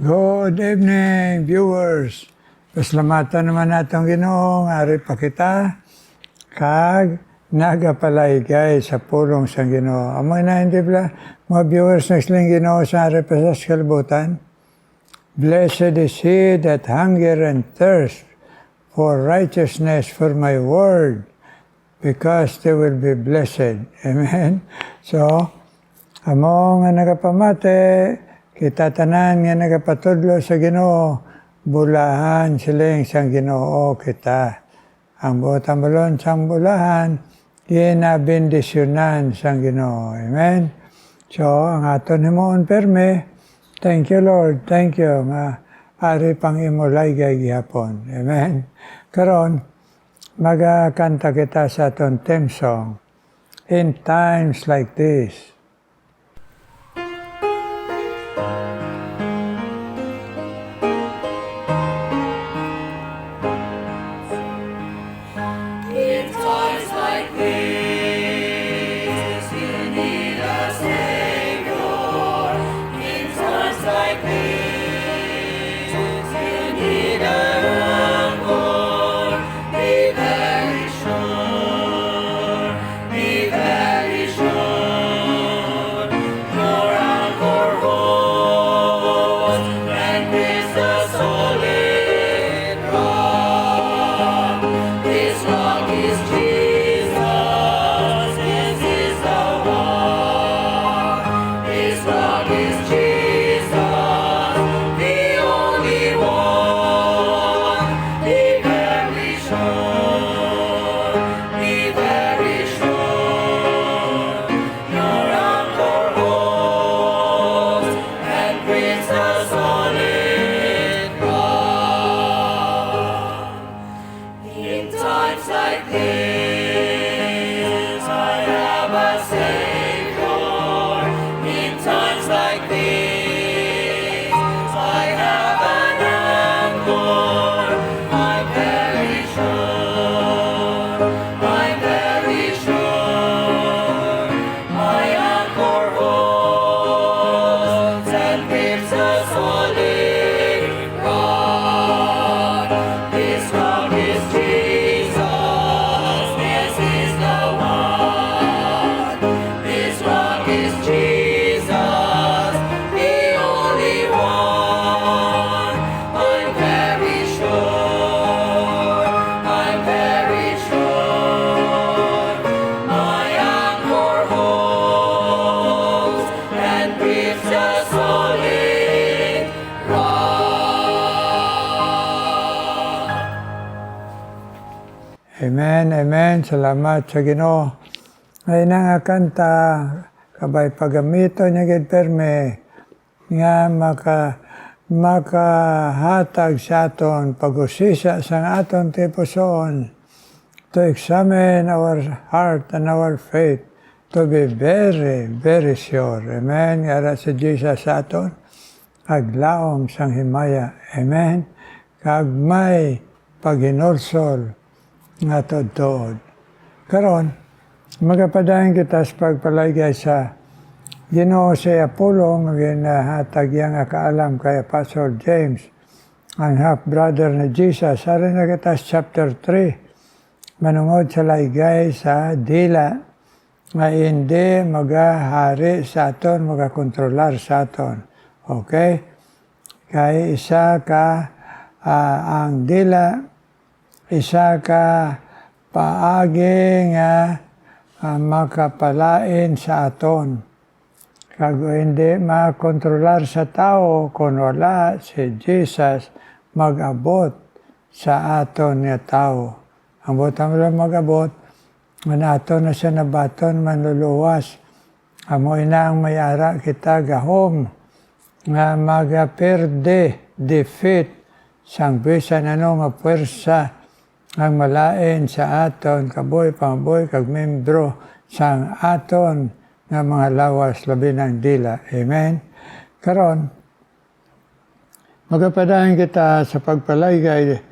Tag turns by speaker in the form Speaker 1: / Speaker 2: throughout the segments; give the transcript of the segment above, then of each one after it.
Speaker 1: Good evening, viewers. Pasalamatan naman natong Ginoo nga ari pa kita kag nagapalayggay sa pulong sa Ginoo. Among na hindi pala mga viewers ng silang Ginoo sa ari pa sa kalibutan. Blessed is he that hunger and thirst for righteousness, for my word, because they will be blessed. Amen. So, among nga nagapamate, kita tanan nga nagapatudlo sa Ginoo, bulahan siling sang Ginoo kita. Ang buotang balon sang bulahan, ginabindisyonan sang Ginoo. Amen. So, ang aton himoon perme, thank you Lord, thank you nga ari pang imulay gihapon. Amen. Karon, magakanta kita sa aton theme song, In Times Like This. Amen, amen. Salamat sa Ginoo. Ngayon nga kanta, kabay pagamito niya gid perme, nga makahatag sa aton pag-usisa sa aton tipuson, to examine our heart and our faith, to be very, very sure. Amen. Nga sa Jesus sa aton, aglaom sang himaya. Amen. Kag may paghinulsol nga tod-tod. Karon, magapadayon kita sa pagpalaygay sa Ginoo sa Apollo, ginahatag nga kaalam kay Apostle James, ang half-brother na Jesus. Arin na kita sa chapter 3, manungod sa laygay sa dila, nga hindi magahari sa aton, magakontrolar sa aton. Okay? Kay isa ka ang dila, isa ka paagi nga makapalain sa aton. Kag hindi makontrolar sa tao kung wala si Jesus mag-abot sa aton nga tao. Ang butang lang mag-abot, manato na siya nabaton, manluluwas. Amoy na ang mayara kita gahom nga magaperde, defeat, sang bisan ano nga puwersa ang malain sa aton, kaboy, pamboy, kag membro sang aton nga mga lawas labi ng dila. Amen. Karon, magapadayon kita sa pagpalaygay,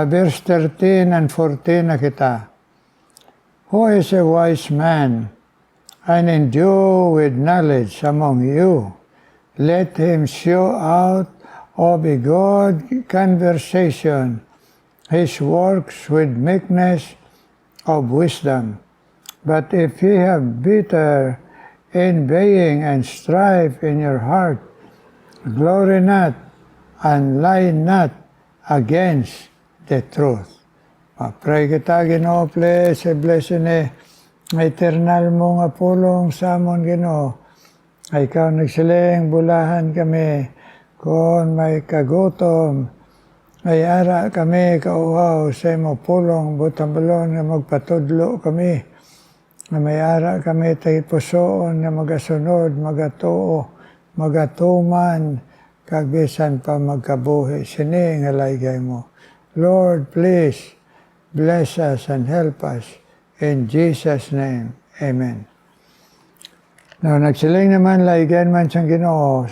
Speaker 1: verse 13 and 14 na kita. Who is a wise man and endued with knowledge among you? Let him show out of a good conversation, his works with meekness of wisdom. But if ye have bitter envying and strife in your heart, glory not and lie not against the truth. Pray kita, Ginoo, please, bless ni eternal mo nga pulong sa amon, Ginoo. Ay ikaw nagsiling, bulahan kami, kung may kagutom, ay ara kami kauhaw sa imo pulong, butambalon nga magpatudlo kami, na may ara kami tayo pusoon na magasunod, magatuo, magatuman, kagbisan pa magkabuhi, sini nga laygay mo. Lord, please, bless us and help us. In Jesus' name, Amen. Now, nagsiling naman, laygay man siyang Ginoo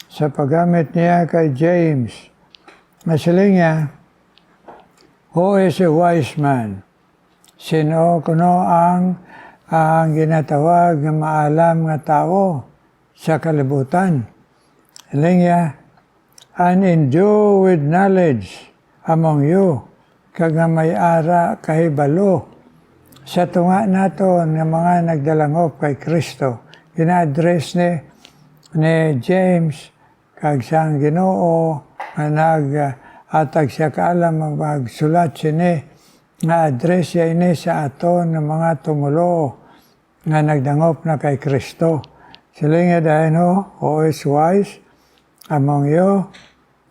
Speaker 1: sa paggamit niya kay James. Nagsiling niya, who is a wise man? Sino kuno ang ginatawag na maalam nga tao sa kalibutan? Siling niya, and endue with knowledge among you, kag may ara kahibalo sa tunga naton nga mga nagdalangop kay Kristo. Gina-address ni James kag siyang Ginoo nga nag-atag siya kaalam magsulat sini nga address siya ini sa aton ng mga tumulo nga nagdangop na kay Kristo. Sila nga dahil who is wise among you,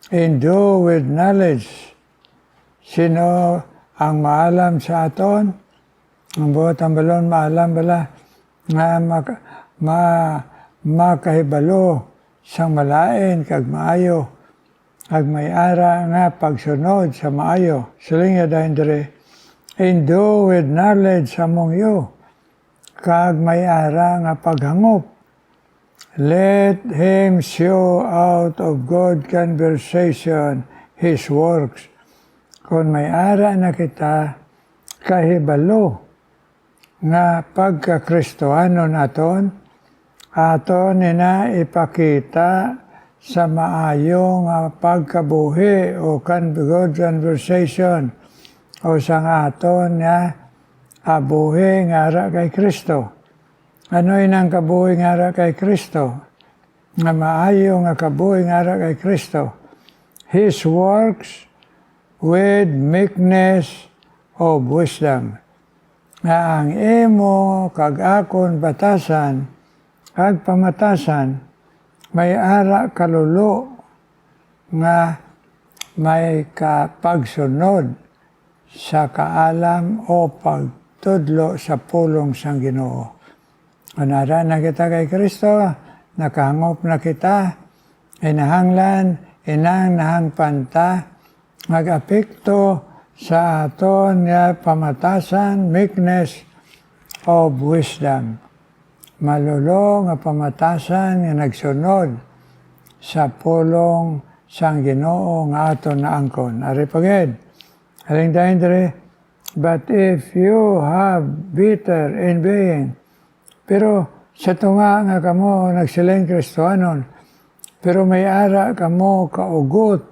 Speaker 1: endue with knowledge. Sino ang maalam sa aton? Ang buhat ang balon maalam bala nga makahibalo sang malain kag maayo ag may ara nga pagsunod sa maayo. Siling nga dahil dire, endue with knowledge among you, kag may ara nga paghangop. Let him show out of good conversation his works. Kung may ara na kita, kahibalo nga pagka-Kristohano naton, aton na ipakita sa maayong pagkabuhi o good conversation o sa aton nga kabuhi nga ara kay Kristo. Ano inang kabuhi nga ara kay Kristo? Nga maayo nga kabuhi nga ara kay Kristo. His works with meekness of wisdom. Nga ang imo kag akon batasan kag pamatasan may ara kalulo nga may kapagsunod sa kaalam o pagtudlo sa pulong sang Ginoo. Anara na kita kay Kristo, nakahangop na kita, inahanglan, inang nahangpanta, mag-apekto sa aton nga pamatasan, meekness of wisdom. Malulo nga pamatasan nga nagsunod sa pulong sang Ginoo nga aton na angkon. Ari pagid, aling dahin dire, but if you have bitter envying, pero sa tunga nga kamo nagsiling Kristohanon, pero may ara kamo kaugot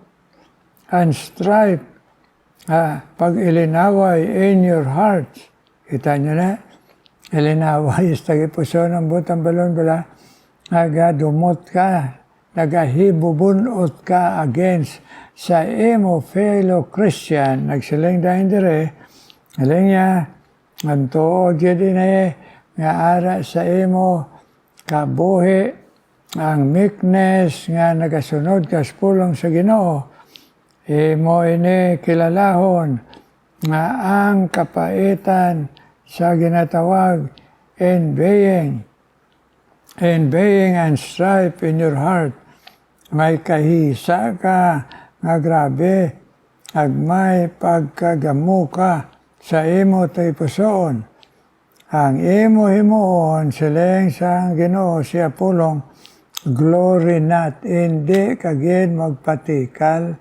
Speaker 1: and strife, pag ilinaway in your hearts. Kita nyo na, ilinaway is tagipuso ng butang balon bala, nagadumot ka, nagahibubunot ka against sa imo fellow Christian. Nagsiling dahil dire, aling niya, ang tuod yun nga ara sa imo kabuhi ang meekness nga nagasunod ka sa pulong sa Ginoo. Imo ini kilalahon nga ang kapaitan sa ginatawag envying and strife in your heart. May kahisa ka nga grabe ag may pagkagamo ka sa imo tay pusoon. Ang imo himuon siling sang Ginoo siya pulong, glory not, hindi kagid magpatikal,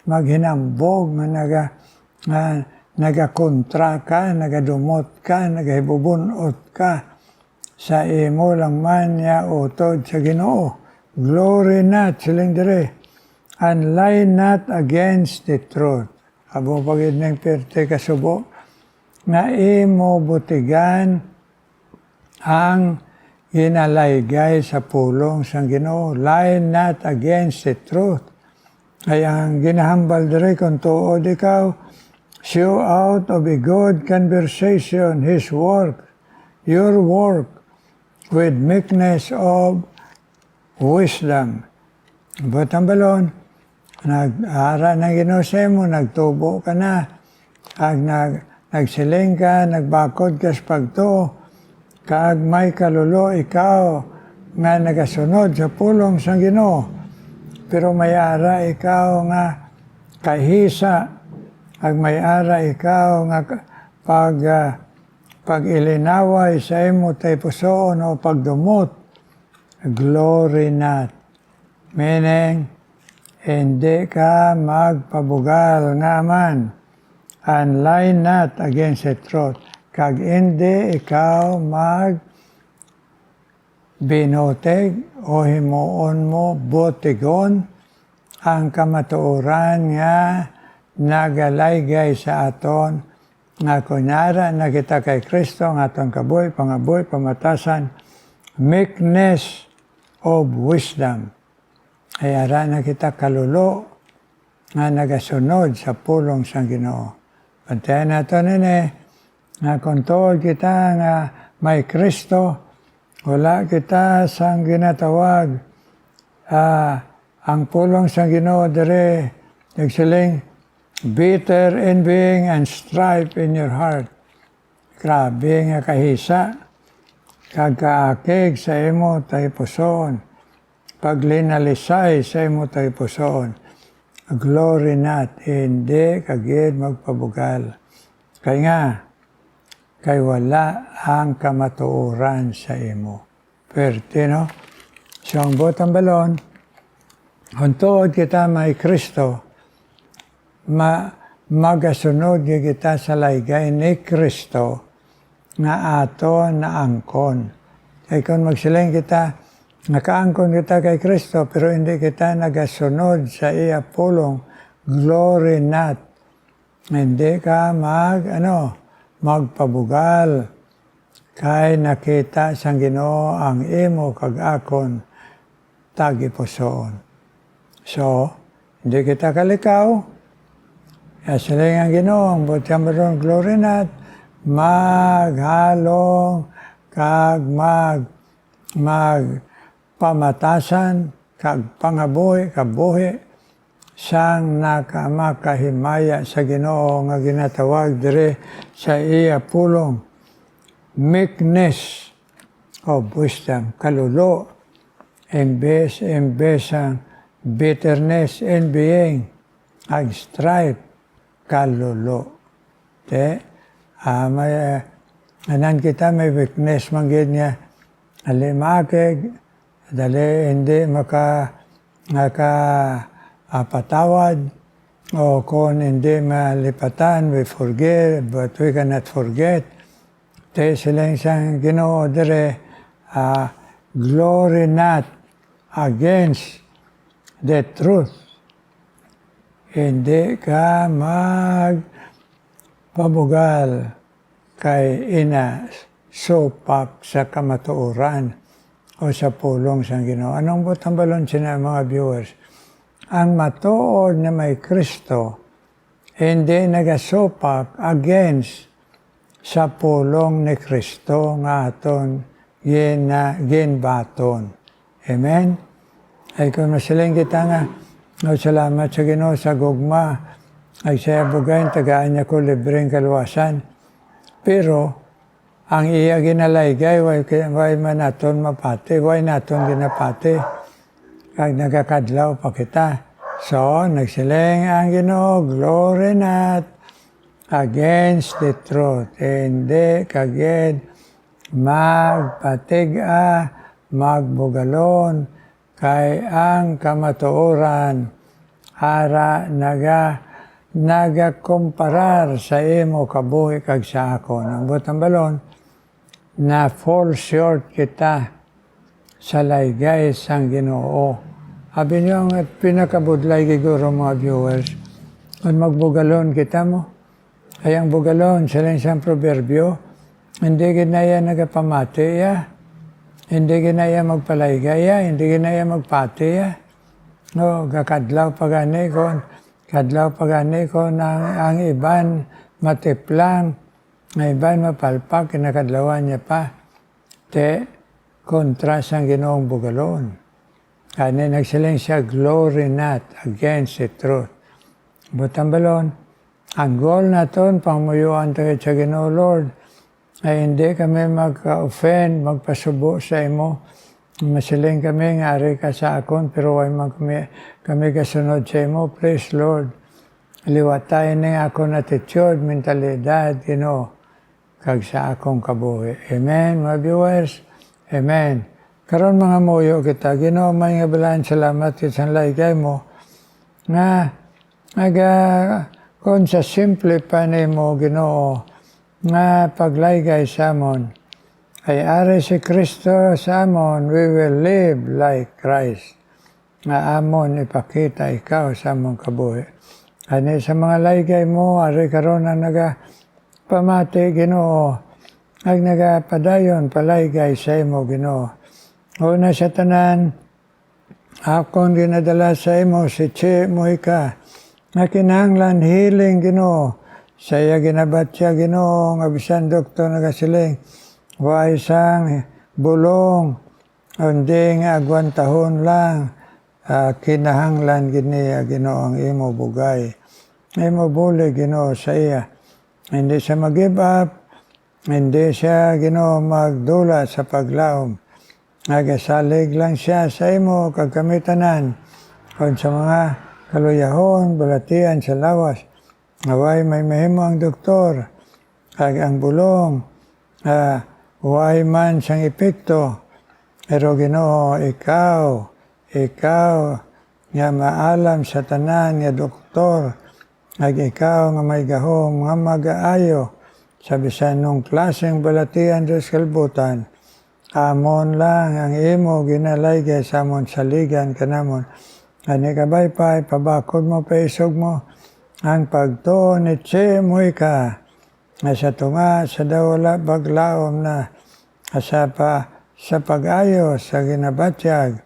Speaker 1: maghinambog nga nagakontra ka, nagadumot ka, nagahibubunot ka sa imo lang man niya utod sa Ginoo. Glory not, siling dire. and lie not against the truth. Abo pagid ng perte kasubo, nga imo butigan ang ginalaygay sa pulong sang Ginoo. Lie not against the truth. Ay ang ginahambal diri kung tuod ikaw, show out of a good conversation, His work, your work, with meekness of wisdom. Butang balon, nag-ara na Ginoo sa imo, nagtubo ka na, nagsiling ka, nagbakod ka sa pagtuo, kag may kalulo ikaw nga nagasunod sa pulong sa Ginoo. Pero may ara ikaw nga kahisa, ag may ara ikaw nga pag ilinaway sa imo tay pusoon o pagdumot, glory not. Meaning, hindi ka magpabugal nga man, and lie not against the truth. Kag hindi ikaw binotig o himuon mo botigon ang kamatuoran nga nagalaygay sa aton nga kunyara na kita kay Kristo nga aton kabuhi, pangabuhi, pamatasan, meekness of wisdom. Ay ara na kita kalulo nga nagasunod sa pulong sang Ginoo. Pantayan nato nini, nga kung tuod kita nga may Kristo, wala kita sang ginatawag. Ang pulong sang Ginoo diri, nagsiling, bitter envying and strife in your heart. Grabe nga kahisa, kagkaakig sa imo tay pusoon, paglinalisay sa imo tay pusoon. Glory not, hindi kagid magpabugal. Kay wala ang kamatuoran sa imo. Pwerte, no? So, ang botang balon, kung tuod kita may Kristo, magasunod kita sa laygay ni Kristo nga ato na angkon. Kaya kung magsiling kita, nakaangkon kita kay Kristo, pero hindi kita nagasunod sa iya pulong, glory not. Hindi ka magpabugal, kay nakita sang Ginoo ang imo kag akon tagipusoon. So, hindi kita kalikaw, siling ang Ginoo, ang butang baron, glory not, maghalong kag pamatasan, kag pangabuhi, kabuhi, sang nakamakahimaya sa Ginoo nga ginatawag dire sa iya pulong, meekness of wisdom, kalulo, imbes ang bitterness, envying, ag strife, kalulo. Anan kita may weakness manggid niya, alimakig, dali hindi patawad, o kung hindi malipatan, we forgive, but we cannot forget. Silang isang Ginoo dire, glory not against the truth. Hindi ka magpabugal kay ina sopak sa kamatuoran o sa pulong sang Ginoo. Anong butang balon sina mga viewers? Ang matuod na may Kristo, hindi nagasopak against sa pulong ni Kristo nga aton ginbaton. Amen? Ay kung masiling kita nga, salamat sa Ginoo sa gugma, ay siya bugayin, tagaan niya ko libreng kaluwasan. Pero, ang iya ginalaygay, way man naton mapati, way naton ginapati, kag nagakadlaw pa kita. So, nagsiling ang Ginoo, glory not against the truth. Hindi kagid magpatiga, magbugalon, kay ang kamatuoran, ara nagakomparar sa imo kabuhi kag sa akon. Ang butang balon, na fall short kita sa laygay sang Ginoo. Sabi niyo, ang pinakabudlay siguro mga viewers, kung magbugalon kita mo, ay ang bugalon, sila isang proverbio, hindi ginaya nagapamati ya, hindi ginaya magpalaygaya, hindi ginaya magpati ya. No, kakadlaw pagani ko ang iban matiplang, ang iban mapalpak, kinakadlawan niya pa. Te, kontra sa Ginoong bugalon. Kani nagsiling siya, glory not against the truth. Butang balon, ang goal naton, pangmuyuan tayo sa Ginoo Lord, ay hindi kami magka-offend, magpasubo sa imo. Masiling kami, ngari ka sa akon, pero ay kami kasunod sa imo. Please Lord, liwatayin na akong attitude, mentalidad, Ginoo, kag sa akong kabuhi. Amen, mga viewers. Amen. Karon mga muyo kita, Ginoo, may nga balaan salamat kitang laygay mo, nga, kung sa simple pa ni mo, Ginoo, nga paglaygay sa amon, ay ari si Kristo sa amon, we will live like Christ. Nga amon ipakita ikaw sa among kabuhi. Ani sa mga laygay mo, ari karon ang pamati, Ginoo, ag nagapadayon palaygay sa imo, Ginoo. Una sa tanan, akong ginadala sa imo si Che Muhika, nga kinahanglan healing, Ginoo. Saya ginabatya, Ginoo, nga bisan doktor nagasiling, wa isang bulong, hindi nga agwantahon lang, kinahanglan giniya, Ginoo, ang imo bugay. Imo buli, Ginoo, sa iya. Hindi siya mag-give up, hindi siya, Ginoo, magdula sa paglaom. Nagasalig lang siya sa imo, kagkamitanan, kung sa mga kaluyahon, balatian sa lawas. Naway may mahimo ang doktor, kag ang bulong, huwag man siyang epekto, pero Ginoo, ikaw, nga maalam sa tanan nga doktor, ag ikaw nga may gahom, nga mag-aayo, sa bisan nung klaseng balatian sa kalbutan, amon lang ang imo ginalaygay sa amon saligan kanamon. Ani kabaypay, pabakod mo, paisog mo, ang pagtuon ni Che Muhika, na sa tunga, sa dawala, baglaom na, sa pag-ayo, sa ginabatyag,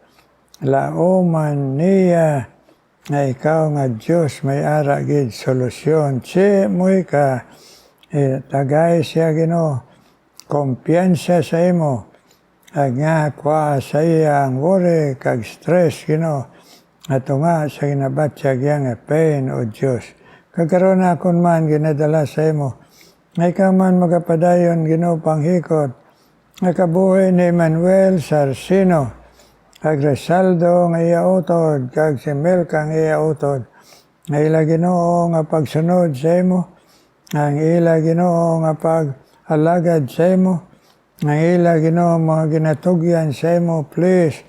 Speaker 1: laoman niya, na ikaw nga Diyos may aragid solusyon. Che Muhika, tagay siya, Ginoo, kumpiyansa sa imo, ag nga kwa sa iya ang worry, kag stress, Ginoo, ato nga sa ginabatyag yang pain, o Diyos. Kagkaroon na akong man ginadala sa imo. Ngay ka man magapadayon, Ginoo, panghikot. Nakabuhi ni Manuel Sarcino, kag Resaldo nga iya utod, kag si Melka nga iya utod. Nga ila, Ginoo, nga pagsunod sa imo. Ang ila, Ginoo, nga pag-alagad sa imo. Ang ila, Ginoo, mga ginatugyan sa imo, please.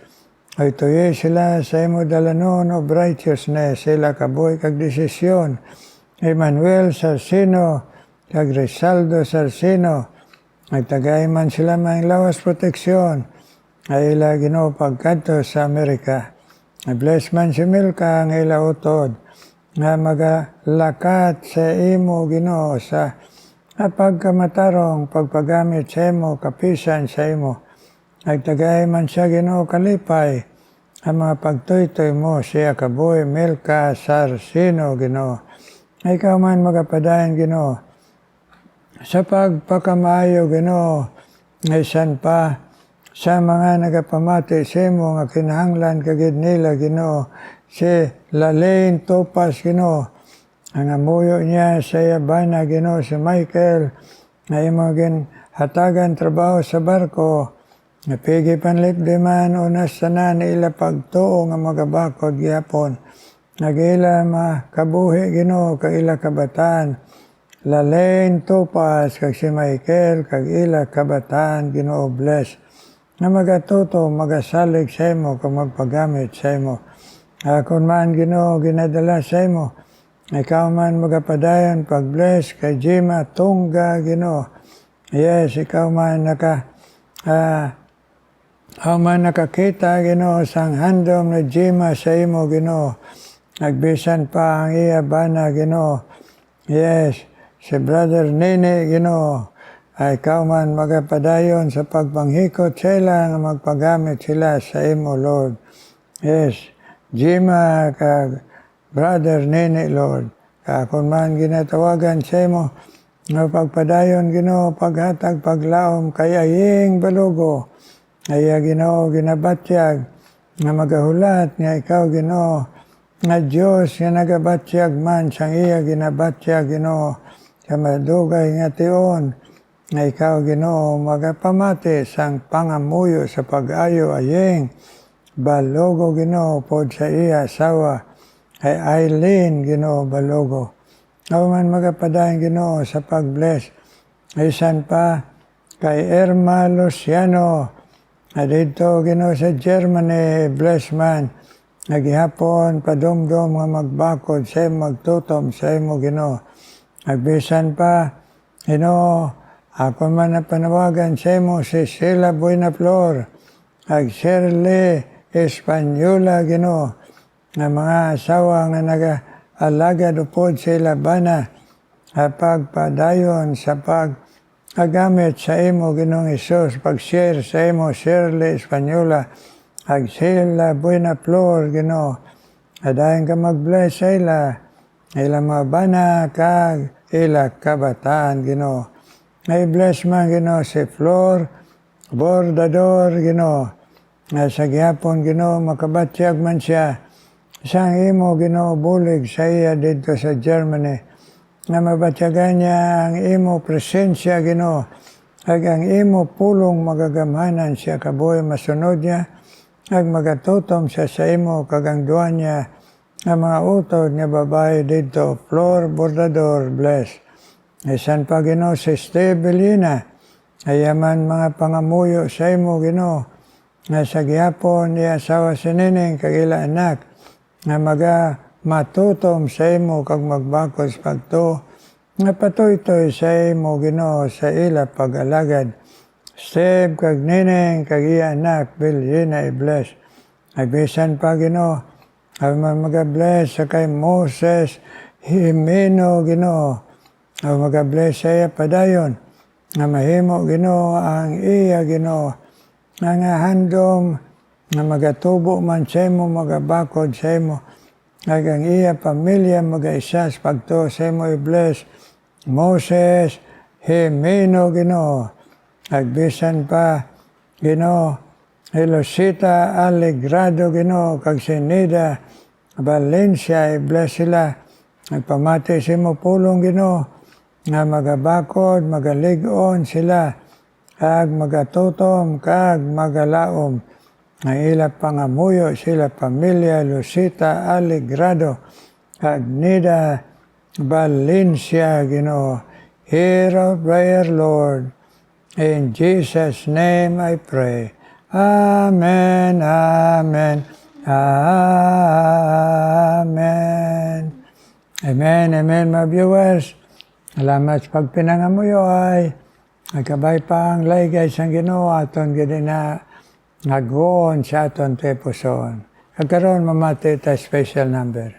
Speaker 1: Ay tuye sila sa imo dalanon of righteousness, sila kabuhi kag desisyon. Emmanuel Sarcino, kag Resaldo Sarcino, nagtagay man sila may lawas proteksyon, ay ila, Ginoo, pagkanto sa Amerika. Bless man si Milka, ang ila utod, nga magalakat sa imo, Ginoo, sa pagkamatarong, pagpagamit sa imo, kapisan sa imo. Nagtagay man siya, Ginoo, kalipay, ang mga pagtuytoy mo, siya kabuhi, Milka Sarcino, Ginoo. Ikaw man magapadayan, Ginoo, sa pagpakamaayo, Ginoo, isan pa sa mga nagapamati sa imo nga kinahanglan kagid nila, Ginoo, si Lalaine Topas, Ginoo, ang amuyo niya sa yabana, Ginoo, si Michael, na imo hatagan trabaho sa barko, napigi panlip di man unas tanan ila pagtuo nga magabakod gyapon. Nagila makabuhi, Ginoo, kag ila kabataan. Lalaine Topas, kag si Michael, kag ila kabataan, Ginoo, bless. Na magatuto, magasalig sa imo, kag magpagamit sa imo. Akon man, Ginoo, ginadala sa imo. Ikaw man magapadayon, pag-bless, kay Jima Tunga, Ginoo. Yes, ikaw man Aw man nakakita, Ginoo, sang handom na Jima sa imo, Ginoo. Nagbisan pa ang iya bana, Ginoo. Yes, si Brother Nene, Ginoo, ay ikaw man magapadayon sa pagpanghikot sila nga magpagamit sila sa imo, Lord. Yes, Jima kag Brother Nene, Lord. Kung man ginatawagan sa imo, nga pagpadayon, Ginoo, paghatag, paglaom, kay aying balugo. Ay Ginoo, ginabatyag, nga magahulat, nga ikaw, Ginoo, nga Diyos, nga nagabatyag man, sang iya ginabatyag, Ginoo, sa madugay nga tion, nga ikaw, Ginoo, magapamati sang pangamuyo sa pag-ayo ayeng, balugo, Ginoo, pod sa iya asawa, ay Eileen, Ginoo, balugo. Aw man magapadayon, Ginoo, sa pag-bless, isan pa, kay Irma Luciano, dito, Ginoo, sa Germany, bless man, naghihapon, padumdum nga magbakod, sa imo magtutom, sa imo, Ginoo. Nagbisan pa, Ginoo, ako man na panawagan sa imo, si Sheila Buenaflor, ag Shirley Espanyola, Ginoo, nga mga asawa nga nag-alagad upod sa ilabana, pagpadayon sa agamit sa imo, Ginoong Hesus, pag-share sa imo, Shirley Espanyola, ag Sheila Buenaflor, Ginoo. Adayon ka mag-bless sa ila mga bana, kag ila kabataan, Ginoo. Ay bless man, Ginoo, si Flor Bordador, Ginoo. Nga sa gihapon, Ginoo, makabatyag man siya, sang imo, Ginoo, bulig sa iya dito sa Germany, nga mabatyagan niya ang imo presensya, Ginoo, ag ang imo pulong magagamhanan siya kabuhi masunod niya, ag magatutom siya sa imo, kag ang duwa niya, nga mga utod nga babae dito, Flor Bordador, bless. Isan pa, Ginoo, si Steve Belina, ayaman mga pangamuyo sa imo, Ginoo, nga sa gihapon niya asawa si Nining, kag ila anak, nga matutom sa imo kag magbakod sa pagtuo, nga patoy-toy sa imo, Ginoo, sa ila pag-alagad. Steve kag Nining kag iya anak, Bilyina, i-bless. Nagbisan pa, Ginoo, ay mag-bless sa kay Moses Jimeno, Ginoo, ay mag-bless sa iya padayon, nga mahimo, Ginoo, ang iya, Ginoo, nga handom, nga magatubo man sa imo, magabakod sa imo, ag ang iya pamilya mag-isa sa pagtuo sa imo, i-bless Moses Jimeno, Ginoo. Agbisan pa, Ginoo, Elosita Alegrado, Ginoo, kag si Nida Valencia, i-bless sila. Nagpamati sa imo pulong, Ginoo, nga magabakod, magaligon sila, kag magatutom, kag magalaom. Ang ila pangamuyo sila pamilya Lucita Alegrado, kag Nida Valencia, Ginoo. Hear our prayer, Lord. In Jesus' name I pray. Amen, amen, amen. Amen, amen, mga viewers. Salamat sa pagpinangamuyo ay nagkabay pa ang laygay sang Ginoo aton gid na nagwoon sa aton tepuson. Kagkaroon mamati ta special number.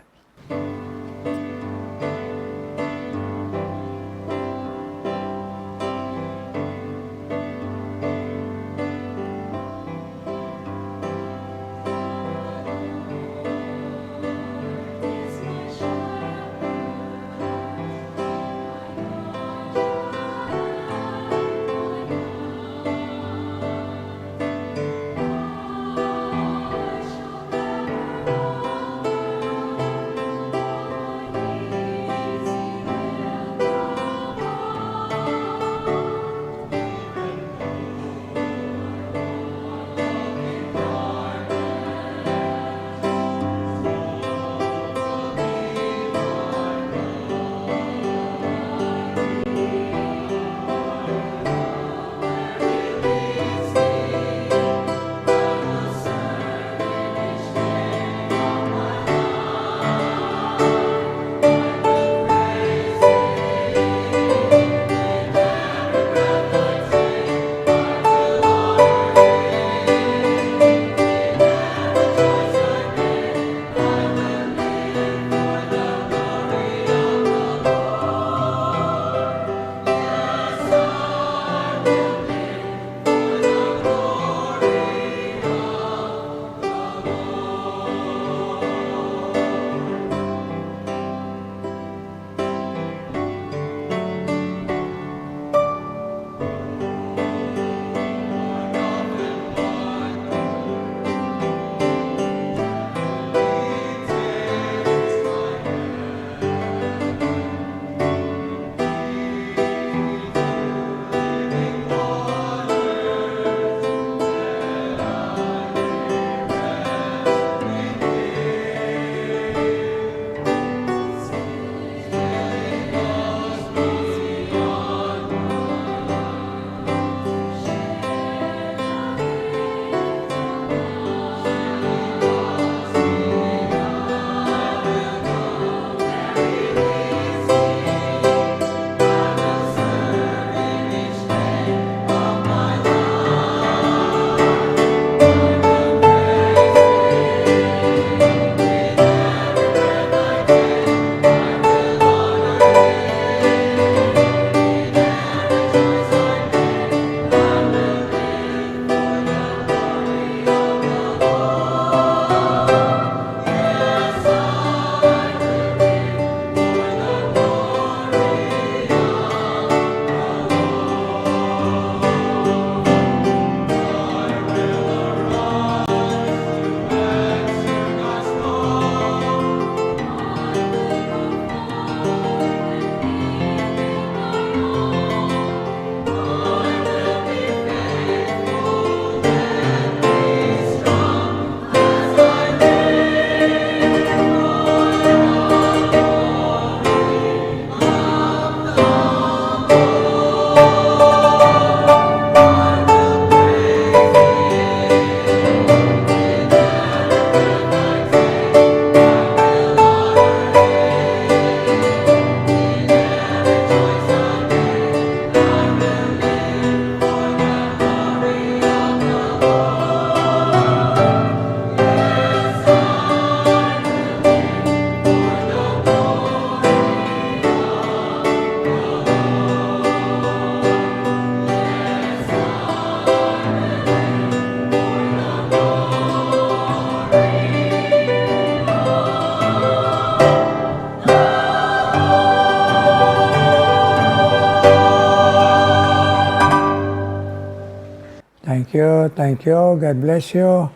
Speaker 1: Thank you. God bless you.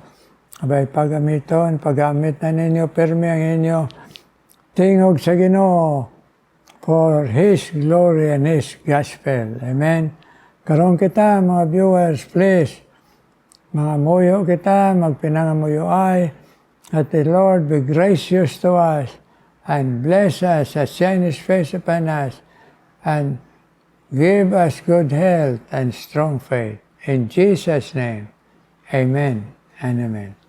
Speaker 1: Abay, paggamit na ninyo, permi ang inyo. Tingog sa Ginoo for His glory and His gospel. Amen. Karon kita, mga viewers, please, mga muyo kita, magpinangamuyo ay, that the Lord be gracious to us and bless us, and shine His face upon us, and give us good health and strong faith. In Jesus' name, amen and amen.